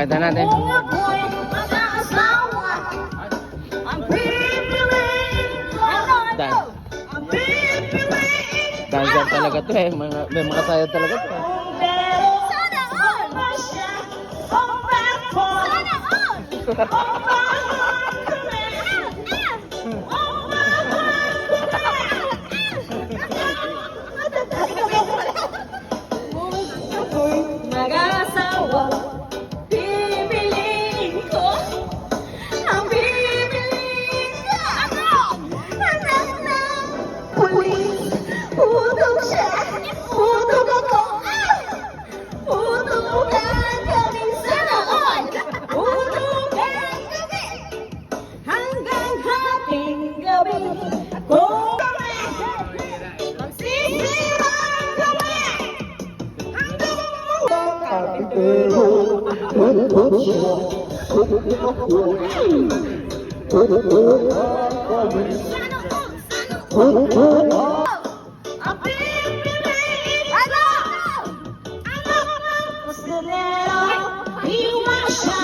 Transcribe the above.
Pakita natin. Kung ako'y mag-aasawa, ang pipiliin ko. Dan. Ang pipiliin ko. Dancer talaga to eh. May mga sayo talaga to eh. Sana all! Sana all! Mag-asawa, pipiliin ko. Ang pipiliin ko. Anak ng pulis. Putong siya. Putong ako. Putukan kami sana all. Putukan kami. Hanggang hating gabi. Kung kami magsisirang kami. Ang pipiliin ko. Ano? Gusto nila iwasan.